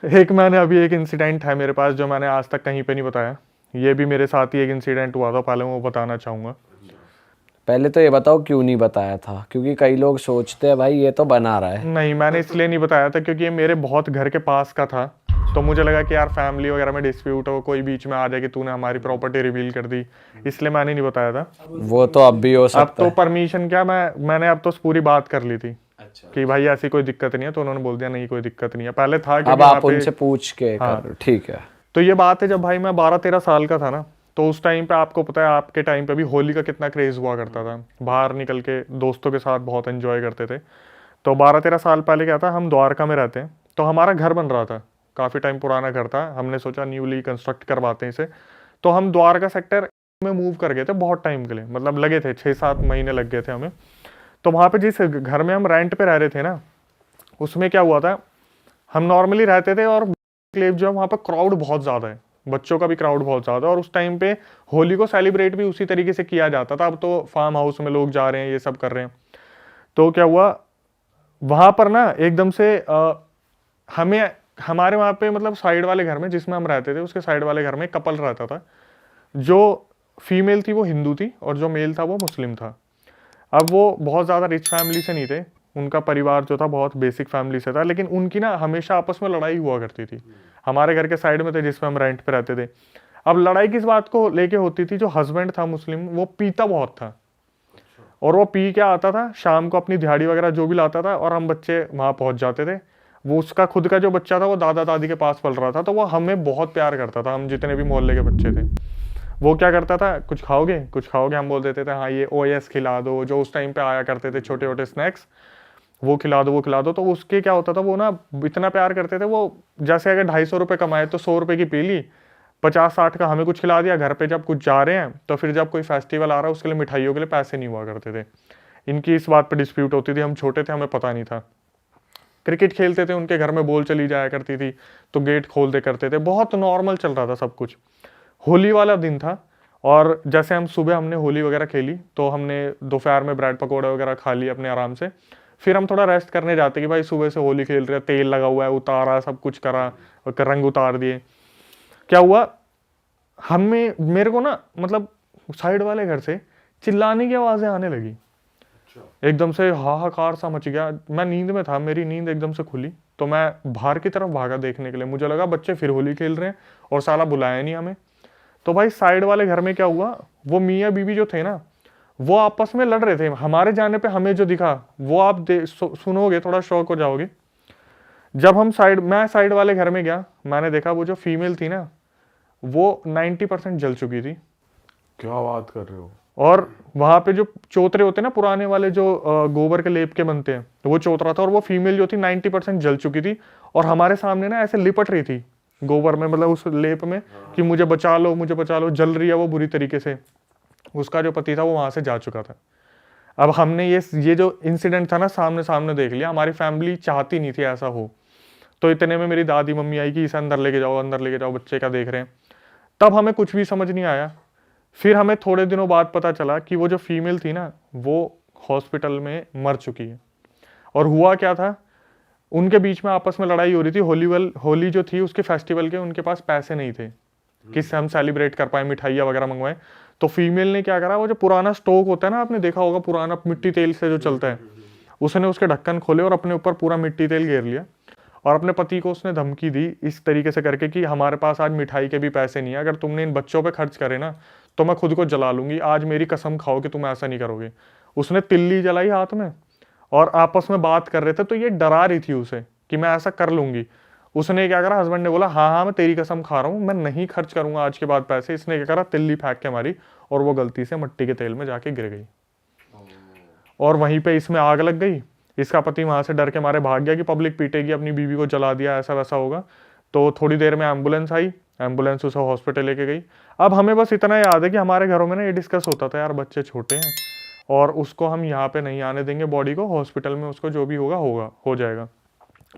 एक मैंने अभी एक इंसिडेंट है मेरे पास जो मैंने आज तक कहीं पे नहीं बताया। ये भी मेरे साथ ही एक इंसिडेंट हुआ था, पहले मैं वो बताना चाहूँगा। पहले तो ये बताओ क्यों नहीं बताया था, क्योंकि कई लोग सोचते हैं भाई ये तो बना रहा है। नहीं, मैंने इसलिए नहीं बताया था क्योंकि ये मेरे बहुत घर के पास का था। तो मुझे लगा कि यार फैमिली वगैरह में डिस्प्यूट हो, कोई बीच में आ जाए कि तूने हमारी प्रॉपर्टी रिवील कर दी, इसलिए मैंने नहीं बताया था। वो तो अब भी हो अब सकता तो है। परमिशन क्या, मैंने अब तो पूरी बात कर ली थी अच्छा कि भाई ऐसी कोई दिक्कत नहीं है, तो उन्होंने बोल दिया नहीं कोई दिक्कत नहीं है। पहले था अब क्योंकि वहाँ आप पे। उनसे पूछ के कर हाँ, रहे हो, ठीक है। तो ये बात है जब भाई मैं 12-13 साल का था ना, तो उस टाइम पे आपको पता है आपके टाइम पे भी होली का कितना क्रेज हुआ करता था। बाहर निकल के दोस्तों के साथ बहुत एंजॉय करते थे। तो 12-13 साल पहले क्या था, हम द्वारका में रहते हैं, तो हमारा घर बन रहा था। काफ़ी टाइम पुराना घर था, हमने सोचा न्यूली कंस्ट्रक्ट करवाते हैं इसे। तो हम द्वारका सेक्टर में मूव कर गए थे बहुत टाइम के लिए, मतलब लगे थे 6-7 महीने लग गए थे हमें। तो वहाँ पे जिस घर में हम रेंट पे रह रहे थे ना, उसमें क्या हुआ था, हम नॉर्मली रहते थे और जो है वहाँ पर क्राउड बहुत ज़्यादा है, बच्चों का भी क्राउड बहुत ज़्यादा है। और उस टाइम पे होली को सेलिब्रेट भी उसी तरीके से किया जाता था। अब तो फार्म हाउस में लोग जा रहे हैं, ये सब कर रहे हैं। तो क्या हुआ, वहाँ पर ना एकदम से हमें हमारे वहाँ पे मतलब साइड वाले घर में जिसमें हम रहते थे, उसके साइड वाले घर में कपल रहता था। जो फीमेल थी वो हिंदू थी और जो मेल था वो मुस्लिम था। अब वो बहुत ज़्यादा रिच फैमिली से नहीं थे, उनका परिवार जो था बहुत बेसिक फैमिली से था, लेकिन उनकी ना हमेशा आपस में लड़ाई हुआ करती थी। हमारे घर के साइड में थे जिसमें हम रेंट पे रहते थे। अब लड़ाई किस बात को लेके होती थी, जो हस्बैंड था मुस्लिम वो पीता बहुत था। और वो पी के आता था शाम को, अपनी दिहाड़ी वगैरह जो भी लाता था, और हम बच्चे वहाँ पहुँच जाते थे। वो उसका खुद का जो बच्चा था वो दादा दादी के पास पल रहा था, तो वो हमें बहुत प्यार करता था, हम जितने भी मोहल्ले के बच्चे थे। वो क्या करता था, कुछ खाओगे कुछ खाओगे, हम बोल देते थे हाँ ये ओएस खिला दो, जो उस टाइम पे आया करते थे छोटे छोटे स्नैक्स, वो खिला दो वो खिला दो। तो उसके क्या होता था, वो ना इतना प्यार करते थे वो, जैसे अगर 250 रुपये कमाए तो 100 रुपये की पी ली, 50-60 का हमें कुछ खिला दिया। घर पे जब कुछ जा रहे हैं तो फिर जब कोई फेस्टिवल आ रहा है उसके लिए मिठाइयों के लिए पैसे नहीं हुआ करते थे। इनकी इस बात पे डिस्प्यूट होती थी, हम छोटे थे हमें पता नहीं था। क्रिकेट खेलते थे, उनके घर में बॉल चली जाया करती थी तो गेट खोल दे करते थे, बहुत नॉर्मल चल रहा था सब कुछ। होली वाला दिन था और जैसे हम सुबह हमने होली वगैरह खेली, तो हमने दोपहर में ब्रेड पकौड़े वगैरह खा लिए अपने आराम से। फिर हम थोड़ा रेस्ट करने जाते कि भाई सुबह से होली खेल रहे हैं, तेल लगा हुआ है, उतारा सब कुछ करा और रंग उतार दिए। क्या हुआ, हमें मेरे को ना मतलब साइड वाले घर से चिल्लाने की आवाज़ें आने लगी। एकदम से हाहाकार सा मच गया। मैं नींद में था, मेरी नींद एकदम से खुली, तो मैं बाहर की तरफ भागा देखने के लिए। मुझे लगा बच्चे फिर होली खेल रहे हैं और साला बुलाया नहीं हमें। तो भाई साइड वाले घर में क्या हुआ, वो मियाँ बीवी जो थे ना, वो आपस में लड़ रहे थे। हमारे जाने पे हमें जो दिखा वो आप सुनोगे थोड़ा शौक हो जाओगे। जब मैं साइड वाले घर में गया, मैंने देखा वो जो फीमेल थी ना, वो 90% जल चुकी थी। क्या बात कर रहे हो। और वहां पे जो चौतरे होते हैं ना पुराने वाले, जो गोबर के लेप के बनते हैं, तो वो चौतरा था और वो फीमेल जो थी 90% जल चुकी थी। और हमारे सामने ना ऐसे लिपट रही थी गोबर में, मतलब उस लेप में, कि मुझे बचा लो मुझे बचा लो, जल रही है वो बुरी तरीके से। उसका जो पति था वो वहां से जा चुका था। अब हमने ये जो इंसिडेंट था ना सामने सामने देख लिया। हमारी फैमिली चाहती नहीं थी ऐसा हो। तो इतने में मेरी दादी मम्मी आई कि इसे अंदर लेके जाओ अंदर लेके जाओ, बच्चे क्या देख रहे हैं। तब हमें कुछ भी समझ नहीं आया। फिर हमें थोड़े दिनों बाद पता चला कि वो जो फीमेल थी ना, वो हॉस्पिटल में मर चुकी है। और हुआ क्या था, उनके बीच में आपस में लड़ाई हो रही थी। होली जो थी उसके फेस्टिवल के उनके पास पैसे नहीं थे कि हम सेलिब्रेट कर पाए, मिठाइयाँ वगैरह मंगवाए। तो फीमेल ने क्या करा, वो जो पुराना स्टोव होता है ना, आपने देखा होगा पुराना मिट्टी तेल से जो चलता है, उसने उसके ढक्कन खोले और अपने ऊपर पूरा मिट्टी तेल घेर लिया। और अपने पति को उसने धमकी दी इस तरीके से करके कि हमारे पास आज मिठाई के भी पैसे नहीं है, अगर तुमने इन बच्चों पे खर्च करे ना तो मैं खुद को जला लूंगी, आज मेरी कसम खाओ कि तुम ऐसा नहीं करोगे। उसने तिल्ली जलाई हाथ में और आपस में बात कर रहे थे, तो ये डरा रही थी उसे कि मैं ऐसा कर लूंगी। उसने क्या करा, हस्बैंड ने बोला हाँ हाँ मैं तेरी कसम खा रहा हूँ, मैं नहीं खर्च करूंगा आज के बाद पैसे। इसने क्या करा, तिल्ली फेंक के मारी और वो गलती से मिट्टी के तेल में जाके गिर गई और वहीं पे इसमें आग लग गई। इसका पति वहां से डर के मारे भाग गया कि पब्लिक पीटेगी, अपनी बीवी को जला दिया, ऐसा वैसा होगा। तो थोड़ी देर में एम्बुलेंस आई, एम्बुलेंस उसे हॉस्पिटल लेके गई। अब हमें बस इतना याद है कि हमारे घरों में ना ये डिस्कस होता था, यार बच्चे छोटे हैं और उसको हम यहाँ पे नहीं आने देंगे, बॉडी को हॉस्पिटल में उसको जो भी होगा होगा हो जाएगा।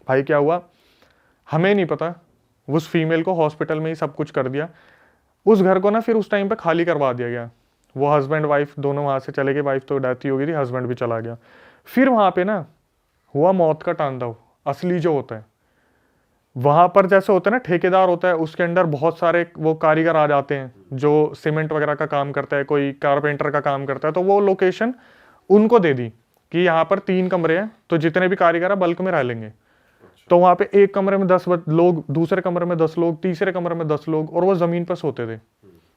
भाई क्या हुआ हमें नहीं पता, उस फीमेल को हॉस्पिटल में ही सब कुछ कर दिया। उस घर को ना फिर उस टाइम पे खाली करवा दिया गया। वो हस्बैंड वाइफ दोनों वहां से चले गए, वाइफ तो डेथ ही हो गई थी, हस्बैंड भी चला गया। फिर वहां पे ना हुआ मौत का तांडव, असली जो होता है। वहां पर जैसे होता है ना, ठेकेदार होता है, उसके अंडर बहुत सारे वो कारीगर आ जाते हैं जो सीमेंट वगैरह का काम करता है, कोई कारपेंटर का काम करता है। तो वो लोकेशन उनको दे दी कि यहाँ पर 3 कमरे हैं, तो जितने भी कारीगर है बल्क में रह लेंगे। तो वहां पे एक कमरे में 10 लोग, दूसरे कमरे में 10 लोग, तीसरे कमरे में 10 लोग, और वो जमीन पर सोते थे।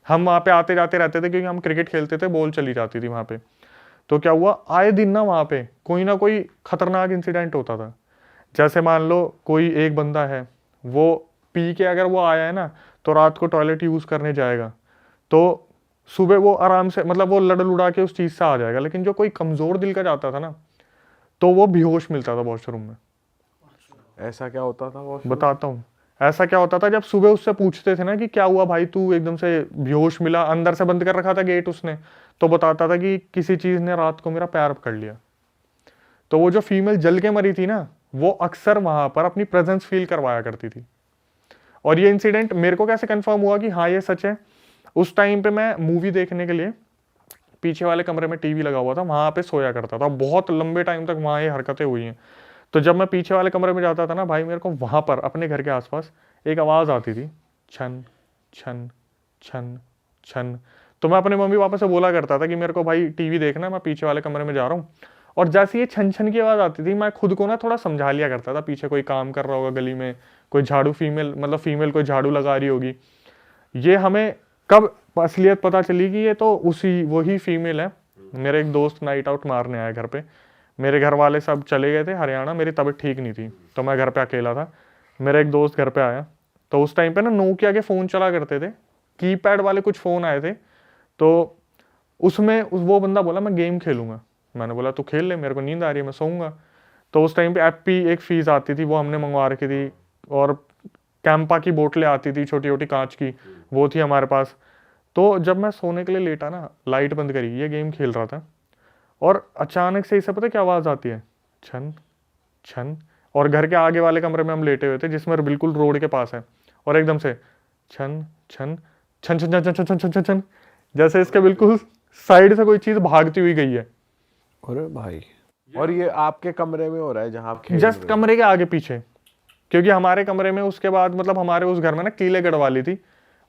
हम वहां पे आते जाते रहते थे क्योंकि हम क्रिकेट खेलते थे, बॉल चली जाती थी वहां पे। तो क्या हुआ, आए दिन ना वहां पे कोई ना कोई खतरनाक इंसिडेंट होता था। जैसे मान लो कोई एक बंदा है, वो पी के अगर वो आया है ना, तो रात को टॉयलेट यूज करने जाएगा, तो सुबह वो आराम से, मतलब वो लड़ लुड़ा के उस चीज से आ जाएगा। लेकिन जो कोई कमजोर दिल का जाता था ना, तो वो बेहोश मिलता था वॉशरूम में। ऐसा क्या होता था वो? बताता हूँ ऐसा क्या होता था। जब सुबह उससे पूछते थे ना कि क्या हुआ भाई, तू एकदम से बेहोश मिला, अंदर से बंद कर रखा था गेट उसने, तो बताता था कि किसी चीज ने रात को मेरा पैर पकड़ लिया। तो वो जो फीमेल जल के मरी थी ना, वो अक्सर वहां पर अपनी प्रेजेंस फील करवाया करती थी। और ये इंसिडेंट मेरे को कैसे कंफर्म हुआ कि हाँ ये सच है, उस टाइम पे मैं मूवी देखने के लिए पीछे वाले कमरे में टीवी लगा हुआ था, वहां पे सोया करता था। बहुत लंबे टाइम तक वहां ये हरकतें हुई हैं। तो जब मैं पीछे वाले कमरे में जाता था ना भाई, मेरे को वहां पर अपने घर के आसपास एक आवाज आती थी, छन छन छन छन। तो मैं अपने मम्मी पापा से बोला करता था कि मेरे को भाई टीवी देखना है, मैं पीछे वाले कमरे में जा रहा हूँ। और जैसे ये छन छन की आवाज आती थी, मैं खुद को ना थोड़ा समझा लिया करता था, पीछे कोई काम कर रहा होगा गली में, कोई झाड़ू फीमेल, मतलब फीमेल कोई झाड़ू लगा रही होगी। ये हमें कब असलियत पता चली कि ये तो वही फीमेल है। मेरे एक दोस्त नाइट आउट मारने आया घर पे, मेरे घर वाले सब चले गए थे हरियाणा, मेरी तबीयत ठीक नहीं थी, तो मैं घर पे अकेला था। मेरा एक दोस्त घर पे आया, तो उस टाइम पे ना नोकिया के फ़ोन चला करते थे, कीपैड वाले कुछ फ़ोन आए थे। तो उसमें वो बंदा बोला मैं गेम खेलूंगा। मैंने बोला तू खेल ले, मेरे को नींद आ रही है, मैं सोऊंगा। तो उस टाइम पे एप्पी एक फीस आती थी, वो हमने मंगवा रखी थी, और कैंपा की बोतलें आती थी छोटी छोटी कांच की, वो थी हमारे पास। तो जब मैं सोने के लिए लेटा ना, लाइट बंद करी, ये गेम खेल रहा था, और अचानक से इसे पता क्या आवाज़ आती है, छन छन। और घर के आगे वाले कमरे में हम लेटे हुए थे, जिसमें बिल्कुल रोड के पास है, और एकदम से छन छन छन छन छन छन छन छन छन छन, जैसे इसके बिल्कुल साइड से कोई चीज़ भागती हुई गई है। अरे भाई, और ये आपके कमरे में हो रहा है जहाँ आप खेल जस्ट रहे हो? कमरे के आगे पीछे, क्योंकि हमारे कमरे में उसके बाद, मतलब हमारे उस घर में ना कीले गड़वा ली थी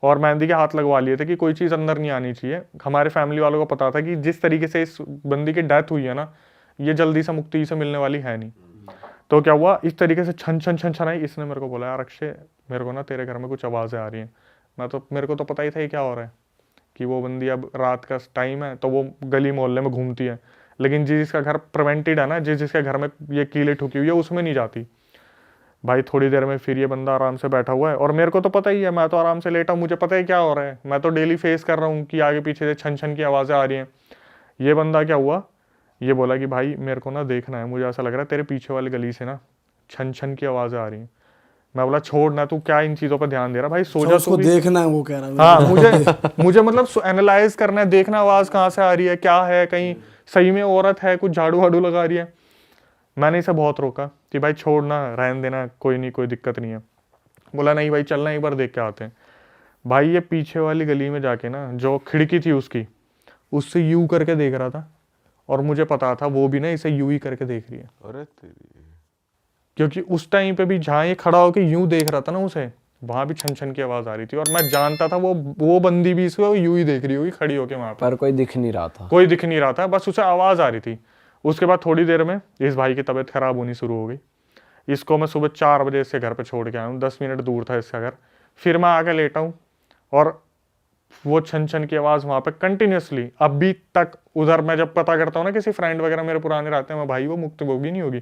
और मेहंदी के हाथ लगवा लिए थे कि कोई चीज़ अंदर नहीं आनी चाहिए। हमारे फैमिली वालों को पता था कि जिस तरीके से इस बंदी की डेथ हुई है ना, ये जल्दी से मुक्ति से मिलने वाली है नहीं। तो क्या हुआ, इस तरीके से छन छन छन छन आई। इसने मेरे को बोला यार अक्षय, मेरे को ना तेरे घर में कुछ आवाज़ें आ रही हैं। मेरे को तो पता ही था ये क्या हो रहा है, कि वो बंदी अब रात का टाइम है तो वो गली मोहल्ले में घूमती है, लेकिन जिसका घर प्रिवेंटेड है ना, जिसके घर में ये कीले ठुकी हुई है, उसमें नहीं जाती। भाई थोड़ी देर में फिर ये बंदा आराम से बैठा हुआ है, और मेरे को तो पता ही है, मैं तो आराम से लेटा हूँ, मुझे पता है क्या हो रहा है, मैं तो डेली फेस कर रहा हूँ कि आगे पीछे से छन छन की आवाज़ें आ रही हैं। ये बंदा क्या हुआ, ये बोला कि भाई मेरे को ना देखना है, मुझे ऐसा लग रहा है तेरे पीछे वाली गली से ना छन छन की आवाज़ें आ रही हैं। मैं बोला छोड़ ना, तू क्या इन चीज़ों पर ध्यान दे रहा भाई, सो जा उसको देखना है, वो कह रहा है। हाँ मुझे मतलब एनालाइज करना है, देखना आवाज़ कहाँ से आ रही है, क्या है, कहीं सही में औरत है, कुछ झाड़ू वाड़ू लगा रही है। मैंने इसे बहुत रोका कि भाई छोड़ना, रहने देना, कोई नहीं, कोई दिक्कत नहीं है। बोला नहीं भाई चलना, एक बार देख के आते हैं। भाई ये पीछे वाली गली में जाके ना, जो खिड़की थी उसकी, उससे यूं करके देख रहा था, और मुझे पता था वो भी ना इसे यूं ही करके देख रही है, अरे तेरी, क्योंकि उस टाइम पे भी जहाँ ये खड़ा होकर यूं देख रहा था ना उसे, वहां भी छन छन की आवाज आ रही थी, और मैं जानता था वो बंदी भी इसको यूं ही देख रही होगी खड़ी होके वहां पर कोई दिख नहीं रहा था। कोई दिख नहीं रहा था, बस उसे आवाज आ रही थी। उसके बाद थोड़ी देर में इस भाई की तबीयत खराब होनी शुरू हो गई। इसको मैं सुबह 4 बजे इसके घर पे छोड़ के आया हूँ, 10 मिनट दूर था इसका घर। फिर मैं आके लेटा हूँ, और वो छन छन की आवाज़ वहाँ पे कंटिन्यूसली अभी तक। उधर मैं जब पता करता हूँ ना, किसी फ्रेंड वगैरह मेरे पुराने रहते हैं, मैं भाई वो मुक्त होगी नहीं होगी,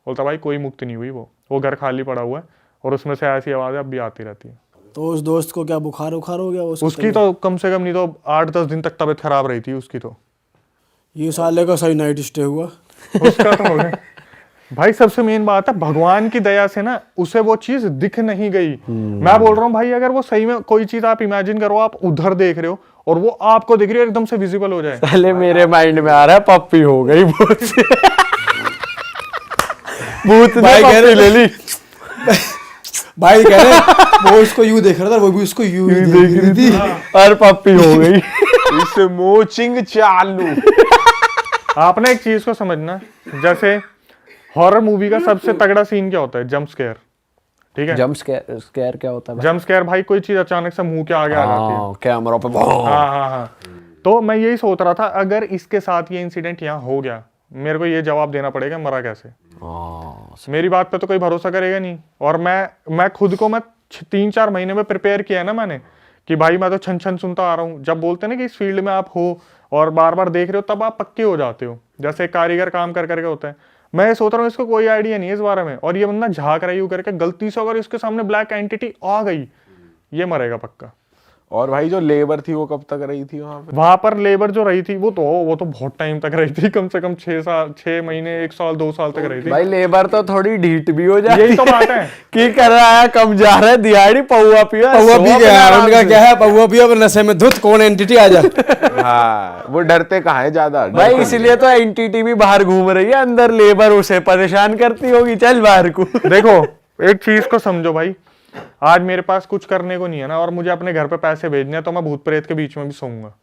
बोलता भाई कोई मुक्त नहीं हुई, वो घर खाली पड़ा हुआ है, और उसमें से ऐसी आवाज़ें अब भी आती रहती है। तो उस दोस्त को क्या बुखार उखार हो गया? उसकी तो कम से कम नहीं तो 8-10 दिन तक तबीयत खराब रही थी उसकी। तो ये साले का सही नाइट स्टे हुआ। उसका तो हो गया भाई। सबसे मेन बात है, भगवान की दया से ना उसे वो चीज दिख नहीं गई। मैं बोल रहा हूँ भाई, अगर वो सही में कोई चीज आप इमेजिन करो, आप उधर देख रहे हो और वो आपको दिख रही है, एकदम से विजिबल हो जाए। पहले मेरे माइंड में आ रहा है पप्पी हो गई भूत से। भूत ने पप्पी ले ली। भाई कह रहे वो उसको यूं देख रहा था, वो भी उसको यूं ही देख रही थी, और पप्पी हो गई। इस मोचिंग चालू। आपने एक चीज को समझना, जैसे हॉरर मूवी का सबसे तगड़ा सीन क्या होता है? Jump scare. ठीक है। जंप स्केयर क्या होता है भाई? जंप स्केयर भाई कोई चीज अचानक से मुंह के आगे आ जाती है। हाँ, कैमरा पे हाँ हाँ हाँ। तो मैं यही सोच रहा था अगर इसके साथ ये इंसिडेंट यहाँ हो गया, मेरे को ये जवाब देना पड़ेगा मरा कैसे। मेरी बात पे तो कोई भरोसा करेगा नहीं। और मैं खुद को 3-4 महीने में प्रिपेयर किया है ना मैंने, कि भाई मैं तो छन छन सुनता आ रहा हूँ। जब बोलते हैं ना कि इस फील्ड में आप हो और बार बार देख रहे हो, तब आप पक्के हो जाते हो, जैसे कारीगर काम कर करके होते हैं। मैं सोच रहा हूँ इसको कोई आइडिया नहीं है इस बारे में, और ये बंदा झाँक रहा है यूं करके, गलती से अगर इसके सामने ब्लैक एंटिटी आ गई, ये मरेगा पक्का। और भाई जो लेबर थी वो कब तक रही थी वहां पे? वहां पर लेबर जो रही थी वो तो बहुत टाइम तक रही थी, कम से कम 6 महीने, 1 साल, 2 साल तक रही थी। भाई लेबर तो थोड़ी ढीठ भी हो जाती यही तो बात है कि कर रहा है, कम जा रहा है, दिहाड़ी पौवा पिया, पौवा सो पी अपने गया, आराम उनका से। क्या है, पौवा पिया पर नशे में धुत, कौन एंटिटी आ जा। हाँ, वो डरते कहाँ है ज्यादा। भाई इसलिए तो एंटिटी भी बाहर घूम रही है, अंदर लेबर उसे परेशान करती होगी, चल बाहर को। देखो एक चीज को समझो भाई, आज मेरे पास कुछ करने को नहीं है ना, और मुझे अपने घर पे पैसे भेजने हैं, तो मैं भूत प्रेत के बीच में भी सोऊंगा।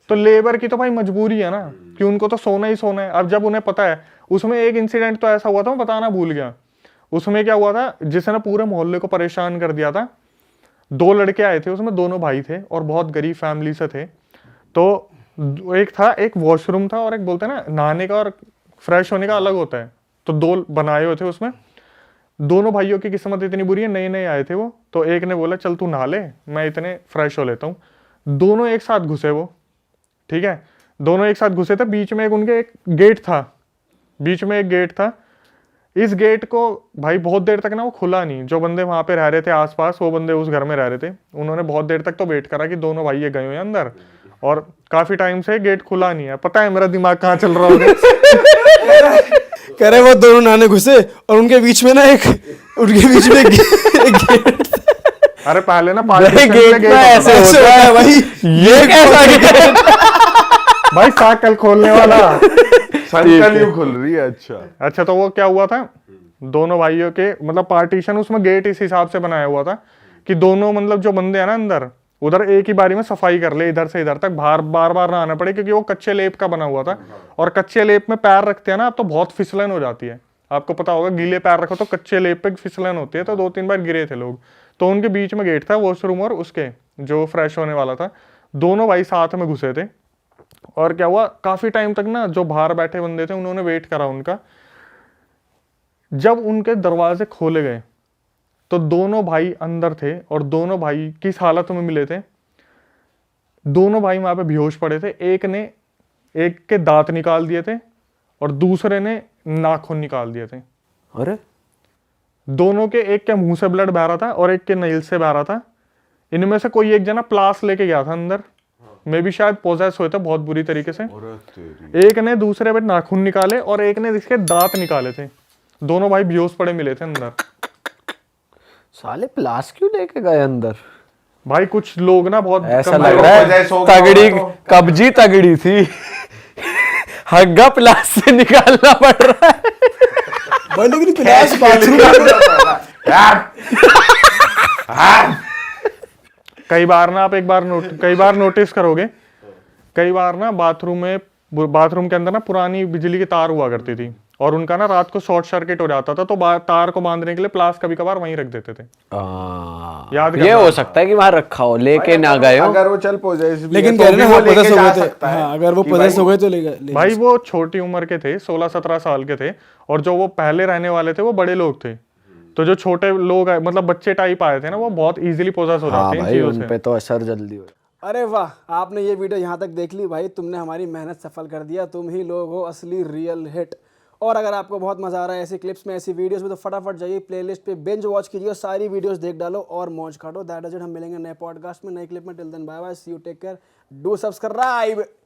तो लेबर की तो भाई मजबूरी है ना कि उनको तो सोना ही सोना है। अब जब उन्हें पता है, उसमें एक इंसिडेंट तो ऐसा हुआ था, मैं बताना भूल गया। उसमें क्या हुआ था, जिसने पूरे मोहल्ले को परेशान कर दिया था। 2 लड़के आए थे, उसमें दोनों भाई थे और बहुत गरीब फैमिली से थे। तो एक वॉशरूम था और एक बोलते हैं ना नहाने का और फ्रेश होने का अलग होता है, तो 2 बनाए हुए थे उसमें। दोनों भाइयों की किस्मत इतनी बुरी है, नए नए आए थे वो, तो एक ने बोला चल तू नहा ले, मैं इतने फ्रेश हो लेता हूँ। दोनों एक साथ घुसे वो, ठीक है, दोनों एक साथ घुसे थे। बीच में उनके एक गेट था, बीच में एक गेट था। इस गेट को भाई बहुत देर तक ना वो खुला नहीं। जो बंदे वहां पे रह रहे थे आसपास, वो बंदे उस घर में रह रहे थे, उन्होंने बहुत देर तक तो वेट करा कि दोनों भाई ये गए हुए अंदर, और काफी टाइम से गेट खुला नहीं है। पता है मेरा दिमाग कहाँ चल रहा होगा। कह रहे वो दोनों नहाने घुसे और उनके बीच में ना उनके बीच में एक गेट। अरे पहले ना गेट तो ऐसे होता है भाई, ये कैसा गेट? भाई साइकिल खोलने वाला। सर्कल ही खुल रही है। अच्छा तो वो क्या हुआ था, दोनों भाइयों के मतलब पार्टीशन, उसमें गेट इस हिसाब से बनाया हुआ था कि दोनों मतलब जो बंदे हैं ना अंदर, उधर एक ही बारी में सफाई कर ले, इधर से इधर तक बार बार ना आना पड़े, क्योंकि वो कच्चे लेप का बना हुआ था। और कच्चे लेप में पैर रखते हैं ना आप, तो बहुत फिसलन हो जाती है। आपको पता होगा, गीले पैर रखो तो कच्चे लेप पे फिसलन होती है। तो 2-3 बार गिरे थे लोग। तो उनके बीच में गेट था, वॉशरूम और उसके जो फ्रेश होने वाला था। दोनों भाई साथ में घुसे थे, और क्या हुआ, काफी टाइम तक ना जो बाहर बैठे बंदे थे उन्होंने वेट करा उनका। जब उनके दरवाजे खोले गए तो दोनों भाई अंदर थे, और दोनों भाई किस हालत में मिले थे, दोनों भाई वहां पे बेहोश पड़े थे। एक के दांत निकाल दिए थे और दूसरे ने नाखून निकाल दिए थे। अरे दोनों के, एक के मुंह से ब्लड बह रहा था और एक के नेल से बह रहा था। इनमें से कोई एक जना प्लास लेके गया था अंदर, मे भी शायद पोजेस हुए थे बहुत बुरी तरीके से। एक ने दूसरे पे नाखून निकाले और एक ने इसके दांत निकाले थे। दोनों भाई बेहोश पड़े मिले थे अंदर। साले प्लास क्यों लेके गए अंदर? भाई कुछ लोग ना बहुत ऐसा कम- लग रहा है वजह से हो गया तगड़ी होगा कब्जी तगड़ी थी। हग्गा प्लास से निकालना पड़ रहा है। भाई लेकिन प्लास बाथरूम कई बार ना आप कई बार नोटिस करोगे, कई बार ना बाथरूम के अंदर ना पुरानी बिजली की तार हुआ करती थी, और उनका ना रात को शॉर्ट सर्किट हो जाता था, तो तार को बांधने के लिए प्लास कभी कभार वहीं रख देते थे। याद ये करना। हो सकता है कि वहां रखा हो, लेके ना गए हो। अगर वो चल पोजेस भी लेकिन है, कह तो रहे ना भी वो लेके पोजेस हो जा गए थे। सकता है हाँ, अगर वो कि पोजेस भाई- हो गए तो ले भाई वो छोटी उम्र के थे, 16-17 साल के थे, और जो वो पहले रहने वाले थे वो बड़े लोग थे। तो जो छोटे लोग आए, मतलब बच्चे टाइप आए थे ना, वो बहुत इजीली पोजेस हो हाँ जाते हैं इन भाई, चीजों उन से। पे तो असर जल्दी हो। अरे वाह, आपने ये वीडियो यहाँ तक देख ली भाई, तुमने हमारी मेहनत सफल कर दिया। तुम ही लोग हो असली रियल हिट। और अगर आपको बहुत मजा आ रहा है ऐसी क्लिप्स में, ऐसी वीडियोस में, तो फटाफट जाइए प्लेलिस्ट पे बिंज वॉच कीजिए और सारी वीडियोस देख डालो और मौज काटो। That is it. हम मिलेंगे नए पॉडकास्ट में, नई क्लिप में। Till then bye bye, see you, take care, do subscribe.